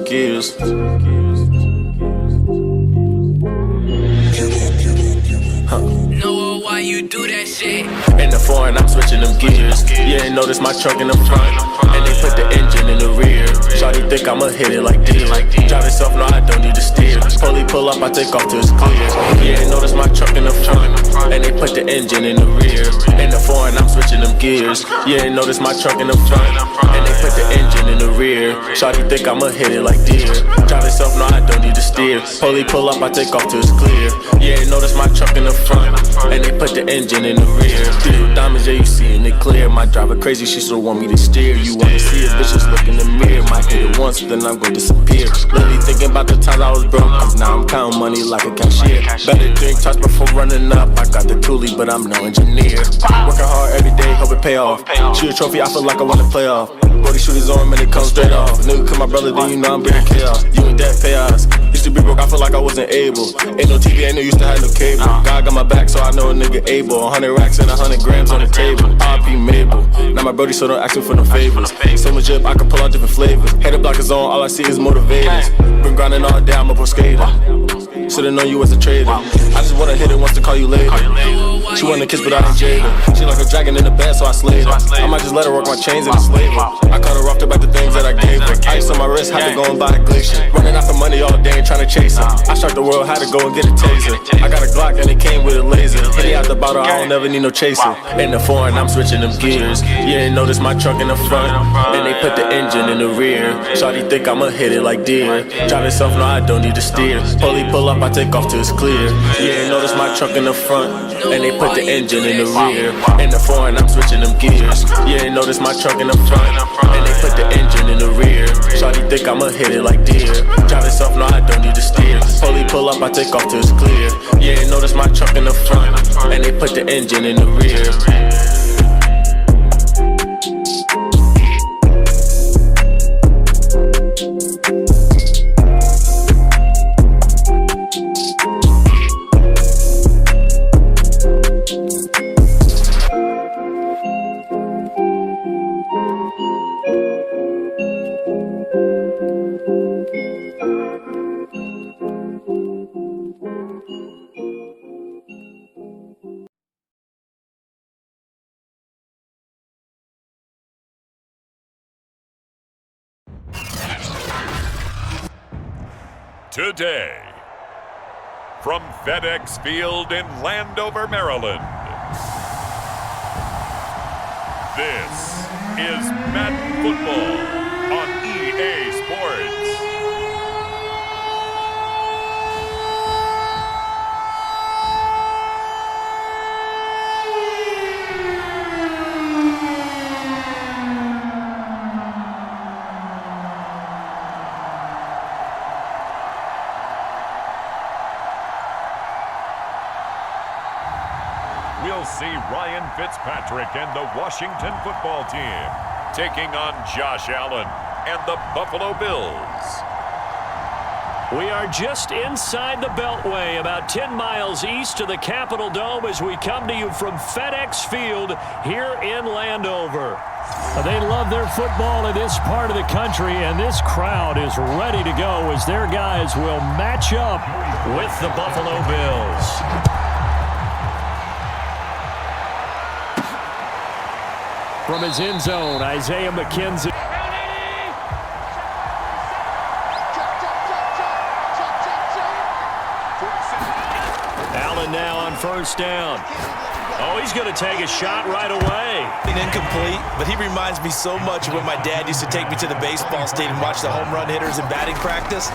gears. Know why you do that shit. In the foreign, I'm switching them gears. You ain't notice my truck in the front, and they put the engine in the rear. Shawty think I'ma hit it like deer. Drive itself, no, I don't need to steer. Fully pull up, I take off till it's clear. You ain't notice my truck in the front, and they put the engine in the rear. In the foreign, I'm switching them gears. You ain't notice my truck in the front, and they put the engine in the rear. Shawty think I'ma hit it like deer. Drive itself, no, I don't need to steer. Fully pull up, I take off till it's clear. You ain't notice my truck in the front, and they put the engine in the rear. Steel diamonds, yeah, you seeing it clear. My driver crazy, she still want me to steer. You wanna see a bitch, just look in the mirror. Might hit it once, then I'm gonna disappear. Literally thinking about the times I was broke. Now I'm counting money like a cashier. Better drink touch before running up. I got the toolie, but I'm no engineer. Working hard every day, hope it pay off. Shoot a trophy, I feel like I wanna play off. Brody shoot his arm and it comes straight off. Nigga call my brother, then you know I'm bringing chaos. You and that chaos. Used to be broke, I feel like I wasn't able. Ain't no TV, ain't no used to have no cable. God got my back, so I know a nigga able. 100 racks and 100 grams on the table. R.P. Mabel. Now my Brody, so don't ask me for no favors. So much drip, I can pull out different flavors. Head the block is on, all I see is motivators. Been grinding all day, I'm a pro skater. Should've known you was a trader. I just wanna hit it once to call you later. She wanna kiss, but I ain't jaded. She like a dragon in the bed, so I slayed her. I might just let her work my chains and enslave her. I cut her off about the things that I gave her. Ice on my wrist, had to go and buy a glacier. Running after money all day and trying to chase her. I struck the world, had to go and get a taser. I got a Glock and it came with a laser. Hit it out the bottle, I don't ever need no chaser. In the foreign, I'm switching them gears. You ain't notice my truck in the front, and they put the engine in the rear. Shawty think I'ma hit it like deer. Drive itself, no, I don't need to steer. Fully pull up, I take off till it's clear. You ain't notice my truck in the front, and they put the engine in the rear. In the foreign, I'm switching them gears. You ain't notice my truck in the front, and they put the engine in the rear. Shawty think I'ma hit it like deer. Drive itself, no, I don't need to steer. Fully pull up, I take off till it's clear. You ain't notice my truck in the front, and they put the engine in the rear. Today, from FedEx Field in Landover, Maryland, this is Madden Football on EA Sports. We'll see Ryan Fitzpatrick and the Washington football team taking on Josh Allen and the Buffalo Bills. We are just inside the Beltway, about 10 miles east of the Capitol Dome as we come to you from FedEx Field here in Landover. They love their football in this part of the country, and this crowd is ready to go as their guys will match up with the Buffalo Bills. From his end zone, Isaiah McKenzie. Allen now on first down. Oh, he's going to take a shot right away. Incomplete, but he reminds me so much of when my dad used to take me to the baseball stadium and watch the home run hitters in batting practice.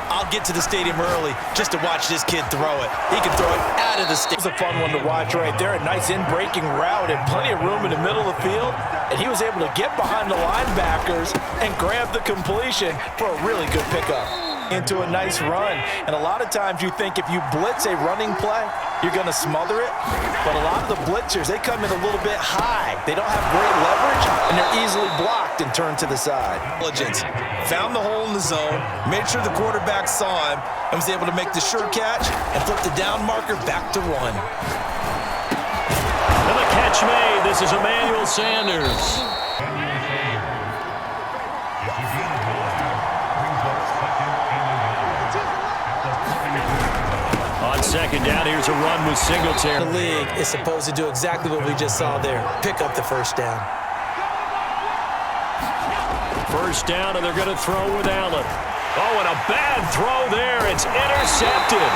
I'll get to the stadium early just to watch this kid throw it. He can throw it out of the stadium. It was a fun one to watch right there. A nice in-breaking route and plenty of room in the middle of the field. And he was able to get behind the linebackers and grab the completion for a really good pickup. Into a nice run. And a lot of times you think if you blitz a running play, you're going to smother it. But a lot of the blitzers, they come in a little bit high. They don't have great leverage, and they're easily blocked and turned to the side. Intelligence. Found the hole in the zone, made sure the quarterback saw him, and was able to make the sure catch and flip the down marker back to run. And the catch made. This is Emmanuel Sanders. second down. Here's a run with Singletary. The league is supposed to do exactly what we just saw there. Pick up the first down. First down, and they're going to throw with Allen. Oh, and a bad throw there. It's intercepted.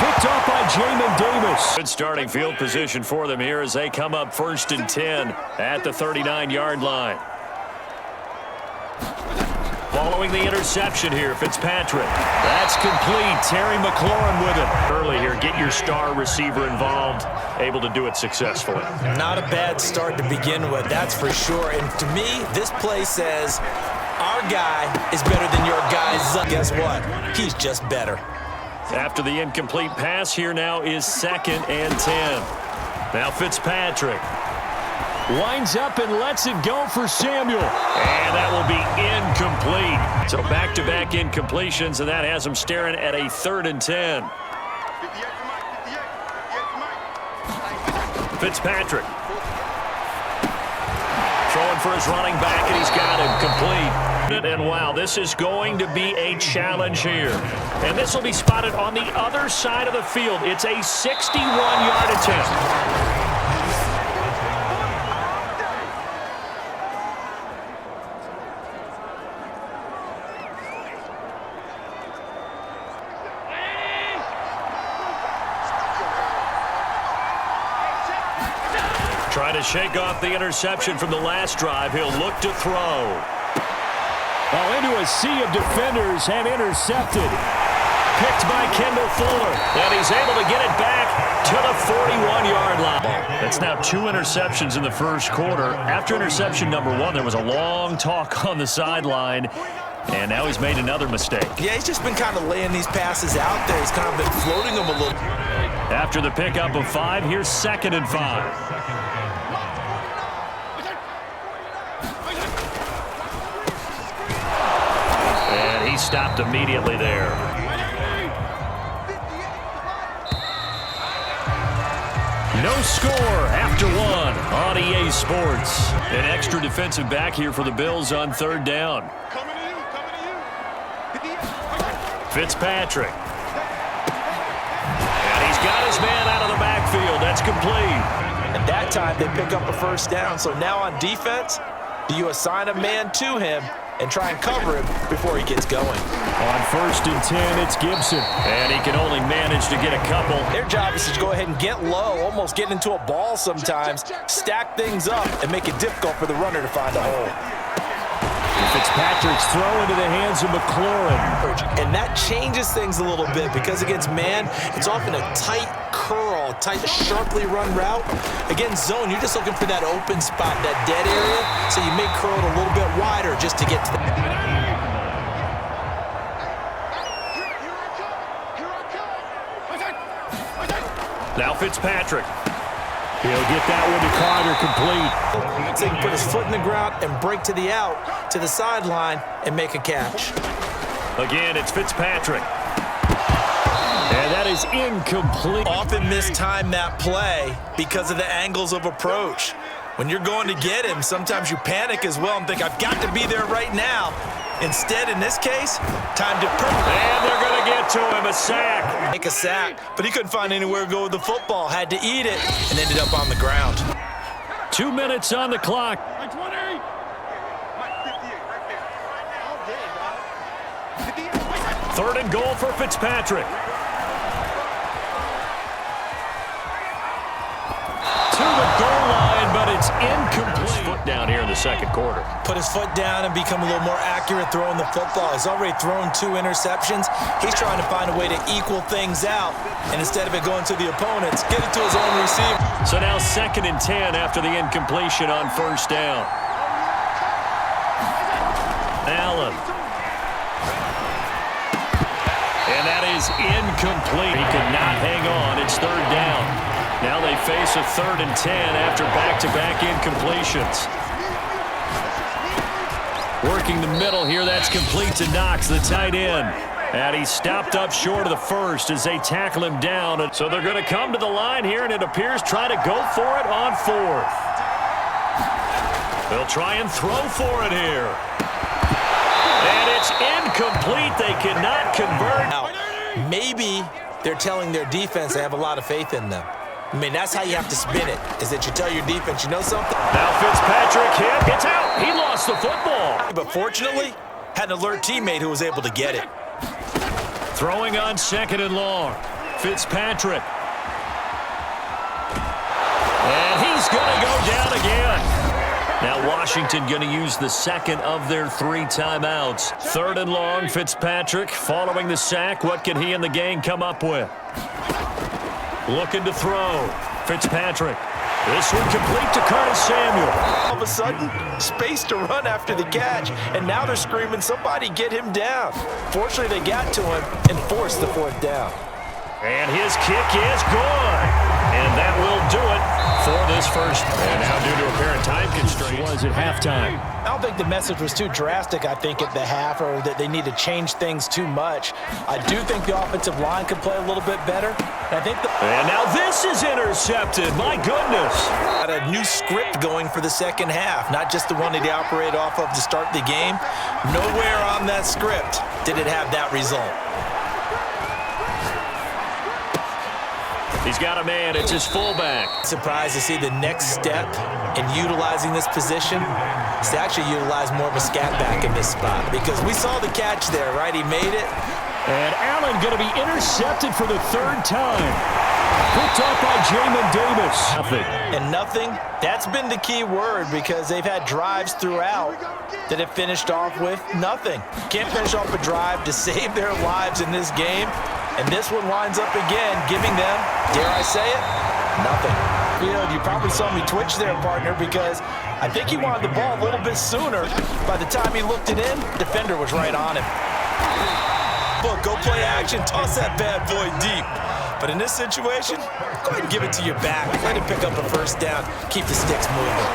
Picked up by Jamin Davis. Good starting field position for them here as they come up 1st and 10 at the 39-yard line. Following the interception here, Fitzpatrick. That's complete. Terry McLaurin with it. Early here, get your star receiver involved, able to do it successfully. Not a bad start to begin with, that's for sure. And to me, this play says our guy is better than your guy's. Guess what? He's just better. After the incomplete pass, here now is 2nd and 10. Now Fitzpatrick winds up and lets it go for Samuel. And that will be incomplete. So back-to-back incompletions, and that has him staring at a 3rd and 10. Fitzpatrick throwing for his running back, and he's got him complete. And wow, this is going to be a challenge here. And this will be spotted on the other side of the field. It's a 61-yard attempt. Trying to shake off the interception from the last drive. He'll look to throw. Oh, into a sea of defenders and intercepted. Picked by Kendall Fuller. And he's able to get it back to the 41-yard line. That's now 2 interceptions in the first quarter. After interception number 1, there was a long talk on the sideline. And now he's made another mistake. Yeah, he's just been kind of laying these passes out there. He's kind of been floating them a little. After the pickup of 5, here's 2nd and 5. He stopped immediately there. No score after 1 on EA Sports. An extra defensive back here for the Bills on 3rd down. Fitzpatrick. And he's got his man out of the backfield. That's complete. And that time they pick up a first down. So now on defense, do you assign a man to him and try and cover him before he gets going? On 1st and 10, it's Gibson. And he can only manage to get a couple. Their job is to go ahead and get low, almost get into a ball sometimes, stack things up, and make it difficult for the runner to find a hole. Fitzpatrick's throw into the hands of McLaurin. And that changes things a little bit because against man, it's often a tight curl, tight, sharply run route. Against zone, you're just looking for that open spot, that dead area, so you may curl it a little bit wider just to get to the... Now Fitzpatrick. He'll get that one to Carter complete. So he can put his foot in the ground and break to the out, to the sideline, and make a catch. Again, it's Fitzpatrick. And that is incomplete. Often mistime that play because of the angles of approach. When you're going to get him, sometimes you panic as well and think, I've got to be there right now. Instead, in this case, time to... And they're going to get to him, a sack. Make a sack, but he couldn't find anywhere to go with the football. Had to eat it and ended up on the ground. 2 minutes on the clock. 3rd and goal for Fitzpatrick. To the goal line, but it's incomplete. His foot down here in the second quarter. Put his foot down and become a little more accurate throwing the football. He's already thrown 2 interceptions. He's trying to find a way to equal things out. And instead of it going to the opponents, get it to his own receiver. So now 2nd and 10 after the incompletion on 1st down. Allen. And that is incomplete. He could not hang on. It's 3rd down. Now they face a 3rd and 10 after back-to-back incompletions. Working the middle here, that's complete to Knox, the tight end. And he stopped up short of the first as they tackle him down. So they're going to come to the line here, and it appears try to go for it on 4th. They'll try and throw for it here. And it's incomplete. They cannot convert. Now, maybe they're telling their defense they have a lot of faith in them. I mean, that's how you have to spin it, is that you tell your defense, you know something? Now Fitzpatrick hit. It's out. He lost the football. But fortunately, had an alert teammate who was able to get it. Throwing on 2nd and long. Fitzpatrick. And he's going to go down again. Now Washington going to use the second of their 3 timeouts. 3rd and long, Fitzpatrick following the sack. What can he and the gang come up with? Looking to throw. Fitzpatrick. This one complete to Curtis Samuel. All of a sudden, space to run after the catch, and now they're screaming, somebody get him down. Fortunately, they got to him and forced the 4th down. And his kick is good. And that will do it for this first. And now due to apparent time constraints, was at halftime. I don't think the message was too drastic, I think, at the half, or that they need to change things too much. I do think the offensive line could play a little bit better. And I think and now this is intercepted. My goodness. Got a new script going for the second half, not just the one that they operate off of to start the game. Nowhere on that script did it have that result. He's got a man. It's his fullback. Surprised to see the next step in utilizing this position is to actually utilize more of a scat back in this spot, because we saw the catch there, right? He made it. And Allen going to be intercepted for the 3rd time. Picked up by Jamin Davis. Nothing. That's been the key word, because they've had drives throughout that have finished off with nothing. Can't finish off a drive to save their lives in this game. And this one winds up again, giving them, dare I say it, nothing. You probably saw me twitch there, partner, because I think he wanted the ball a little bit sooner. By the time he looked it in, defender was right on him. Look, go play action, toss that bad boy deep. But in this situation, go ahead and give it to your back. Let him pick up a 1st down, keep the sticks moving.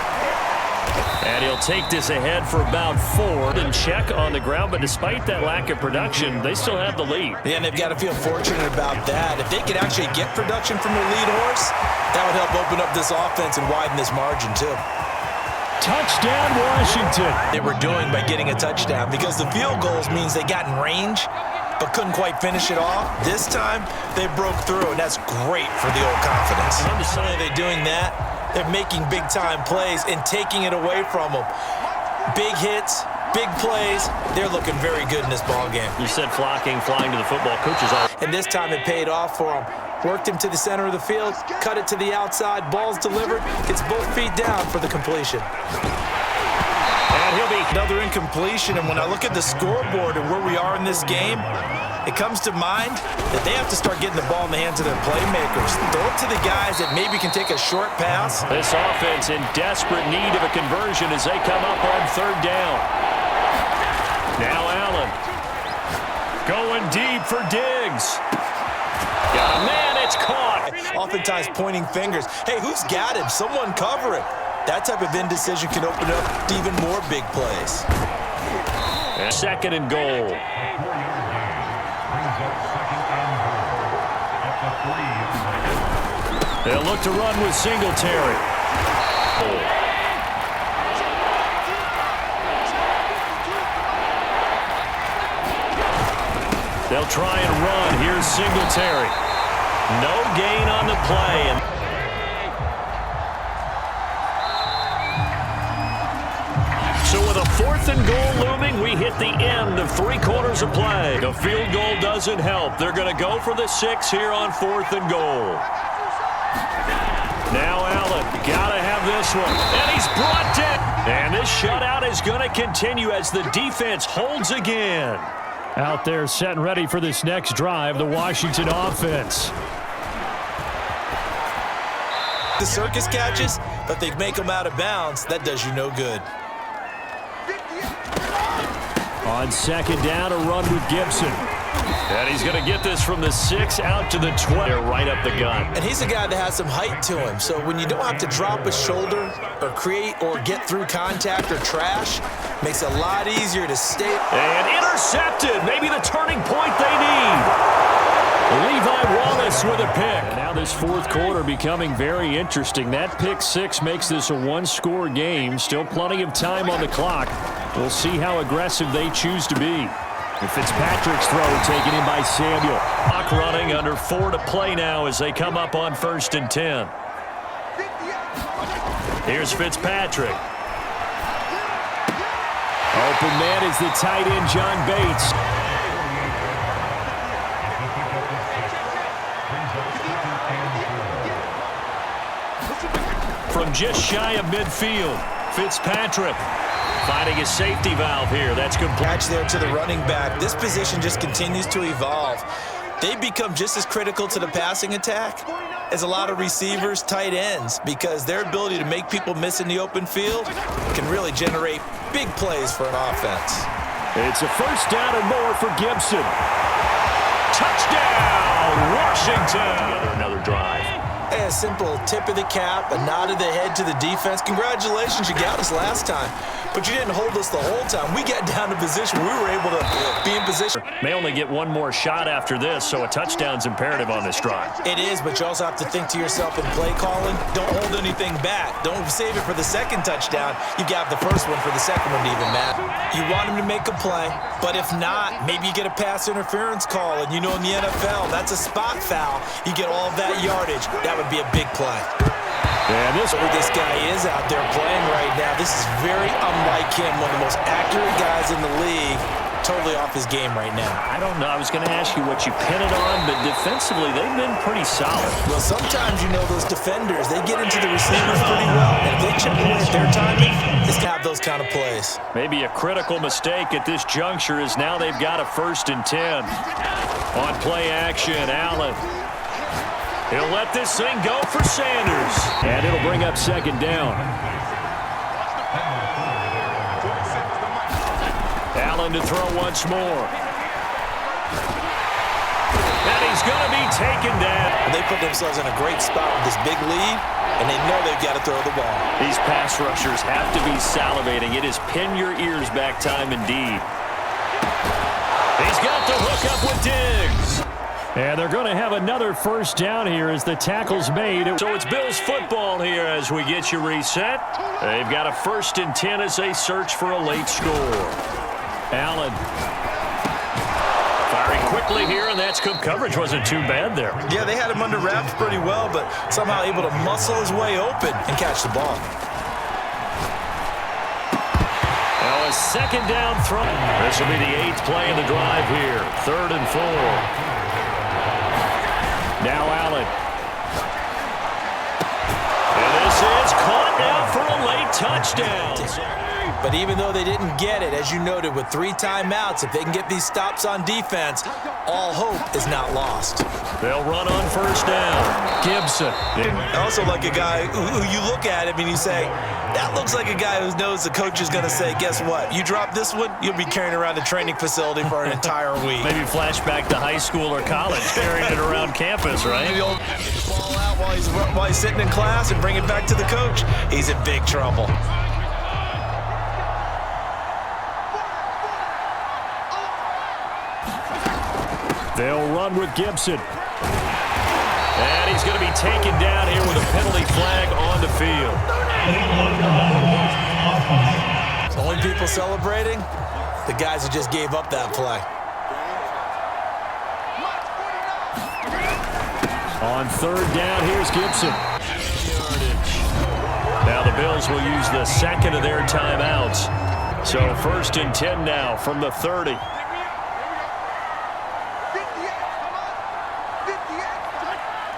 And he'll take this ahead for about 4 and check on the ground. But despite that lack of production, they still have the lead. Yeah, and they've got to feel fortunate about that. If they could actually get production from their lead horse, that would help open up this offense and widen this margin too. Touchdown, Washington. They were doing by getting a touchdown, because the field goals means they got in range but couldn't quite finish it off. This time, they broke through, and that's great for the old confidence. Not only are they doing that, they're making big-time plays and taking it away from them. Big hits, big plays. They're looking very good in this ball game. You said flying to the football coaches. And this time it paid off for him. Worked him to the center of the field, cut it to the outside, ball's delivered, gets both feet down for the completion. And he'll be another incompletion, and when I look at the scoreboard and where we are in this game, it comes to mind that they have to start getting the ball in the hands of their playmakers. Throw it to the guys that maybe can take a short pass. This offense in desperate need of a conversion as they come up on 3rd down. Now Allen going deep for Diggs. Got a man, it's caught. Oftentimes pointing fingers. Hey, who's got him? Someone cover it. That type of indecision can open up to even more big plays. And 2nd and goal. They'll look to run with Singletary. They'll try and run. Here's Singletary. No gain on the play. So with a 4th and goal looming, we hit the end of 3 quarters of play. The field goal doesn't help. They're going to go for the 6 here on 4th and goal. Now Allen, gotta have this one. And he's brought down. And this shutout is going to continue as the defense holds again. Out there set and ready for this next drive, the Washington offense. The circus catches, but they make them out of bounds. That does you no good. On 2nd down, a run with Gibson. And he's going to get this from the 6 out to the 12. They're right up the gut. And he's a guy that has some height to him. So when you don't have to drop a shoulder or create or get through contact or trash, makes it a lot easier to stay. And intercepted. Maybe the turning point they need. Levi Wallace with a pick. And now this 4th quarter becoming very interesting. That pick 6 makes this a 1-score game. Still plenty of time on the clock. We'll see how aggressive they choose to be. And Fitzpatrick's throw taken in by Samuel. Clock running, under 4 to play now as they come up on 1st and 10. Here's Fitzpatrick. Open man is the tight end, John Bates. From just shy of midfield, Fitzpatrick finding a safety valve here. That's complete. Catch there to the running back. This position just continues to evolve. They become just as critical to the passing attack as a lot of receivers, tight ends, because their ability to make people miss in the open field can really generate big plays for an offense. It's a 1st down and more for Gibson. Touchdown, Washington. Another drive. A simple tip of the cap, a nod of the head to the defense. Congratulations, you got us last time, but you didn't hold us the whole time. We got down to position. We were able to be in position. May only get one more shot after this, so a touchdown's imperative on this drive. It is, but you also have to think to yourself in play calling, don't hold anything back. Don't save it for the 2nd touchdown. You got the 1st one for the 2nd one to even matter. You want him to make a play, but if not, maybe you get a pass interference call, and you know in the NFL, that's a spot foul. You get all of that yardage. That would be a big play. And this guy is out there playing right now. This is very unlike him, one of the most accurate guys in the league. Totally off his game right now. I don't know. I was going to ask you what you pin it on, but defensively, they've been pretty solid. Well, sometimes, you know, those defenders, they get into the receivers pretty well, and if they chip away at their timing, it's to have those kind of plays. Maybe a critical mistake at this juncture is now they've got a 1st and 10. On play action, Allen. He'll let this thing go for Sanders. And it'll bring up 2nd down. Allen to throw once more. And he's going to be taken down. They put themselves in a great spot with this big lead, and they know they've got to throw the ball. These pass rushers have to be salivating. It is pin your ears back time indeed. He's got the hook up with Diggs. And they're going to have another 1st down here as the tackle's made. So it's Bills football here as we get you reset. They've got a 1st and 10 as they search for a late score. Allen firing quickly here, and that's coverage wasn't too bad there. Yeah, they had him under wraps pretty well, but somehow able to muscle his way open and catch the ball. Well, a 2nd down throw. This will be the 8th play of the drive here. 3rd and 4. Now Allen. And this is caught now for a late touchdown. But even though they didn't get it, as you noted, with 3 timeouts, if they can get these stops on defense, all hope is not lost. They'll run on 1st down. Gibson. Also like a guy who you look at him and you say, that looks like a guy who knows the coach is going to say, guess what? You drop this one, you'll be carrying around a training facility for an entire week. Maybe flashback to high school or college, carrying it around campus, right? Maybe he'll get the ball out while he's sitting in class and bring it back to the coach. He's in big trouble. They'll run with Gibson. And he's going to be taken down here with a penalty flag on the field. The only people celebrating, the guys who just gave up that play. On 3rd down, here's Gibson. Now the Bills will use the 2nd of their timeouts. So 1st and 10 now from the 30.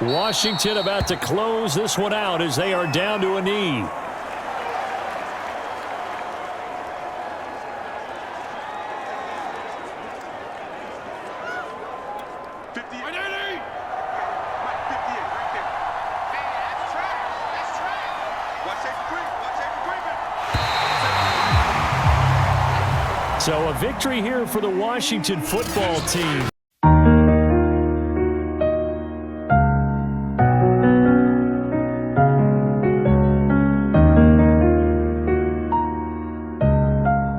Washington about to close this one out as they are down to a knee. So a victory here for the Washington football team.